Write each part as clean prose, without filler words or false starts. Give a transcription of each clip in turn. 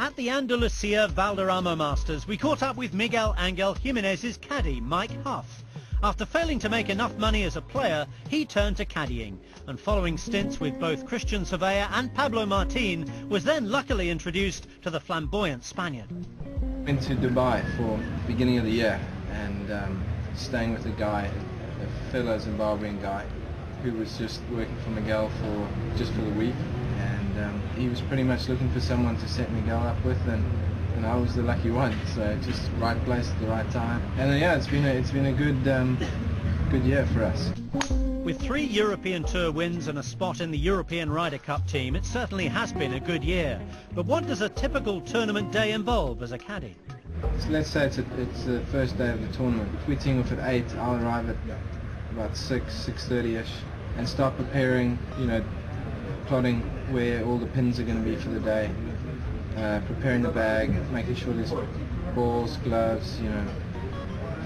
At the Andalucia Valderrama Masters, we caught up with Miguel Jimenez's caddy, Mike Huff. After failing to make enough money as a player, he turned to caddying, and following stints with both Christian Surveyor and Pablo Martin, was then luckily introduced to the flamboyant Spaniard. Went to Dubai for the beginning of the year and staying with a guy, a fellow Zimbabwean guy, who was just working for Miguel just for the week, and he was pretty much looking for someone to set Miguel up with, and I was the lucky one. So just right place at the right time, and then, yeah, it's been a good year for us. With 3 European Tour wins and a spot in the European Ryder Cup team, it certainly has been a good year. But what does a typical tournament day involve as a caddy? So let's say it's the first day of the tournament. If we team off at 8, I'll arrive at about 6:30ish and start preparing, plotting where all the pins are going to be for the day, preparing the bag, making sure there's balls, gloves,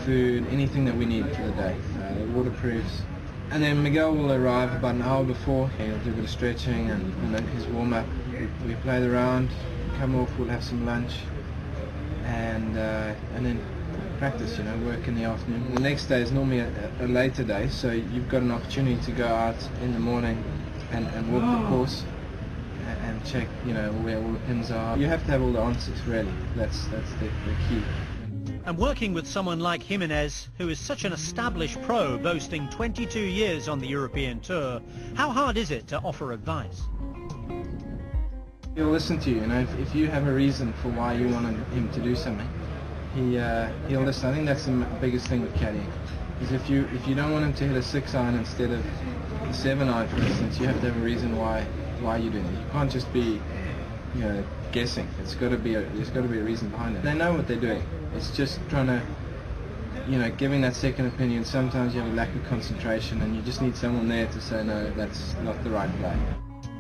food, anything that we need for the day, waterproofs. And then Miguel will arrive about an hour before. He'll do a bit of stretching and his warm-up. We play the round, come off, we'll have some lunch, and then practice, work in the afternoon. The next day is normally a later day, so you've got an opportunity to go out in the morning and walk the course and check, where all the pins are. You have to have all the answers, really. That's the key. And working with someone like Jimenez, who is such an established pro, boasting 22 years on the European Tour, how hard is it to offer advice? He'll listen to you. If you have a reason for why you wanted him to do something, he'll listen. I think that's the biggest thing with caddying. Is if you don't want him to hit a 6-iron instead of a 7-iron, for instance, you have to have a reason why you're doing it. You can't just be, guessing. There's got to be a reason behind it. They know what they're doing. It's just trying to, giving that second opinion. Sometimes you have a lack of concentration, and you just need someone there to say, no, that's not the right play.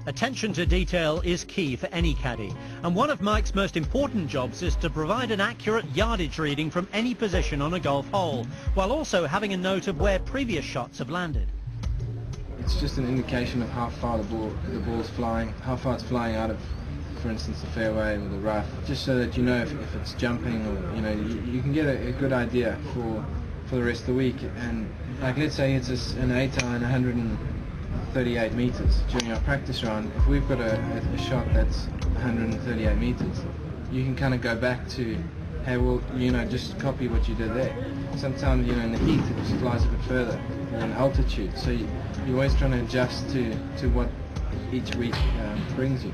Attention to detail is key for any caddy, and one of Mike's most important jobs is to provide an accurate yardage reading from any position on a golf hole, while also having a note of where previous shots have landed. It's just an indication of how far the ball's flying, how far it's flying out of, for instance, the fairway or the rough, just so that if it's jumping, or you can get a good idea for the rest of the week. And like, let's say it's an 8-iron 138 meters during our practice round. If we've got a shot that's 138 meters, you can kind of go back to, hey, well, just copy what you did there. Sometimes, in the heat, it just flies a bit further in altitude, so you're always trying to adjust to what each week brings you.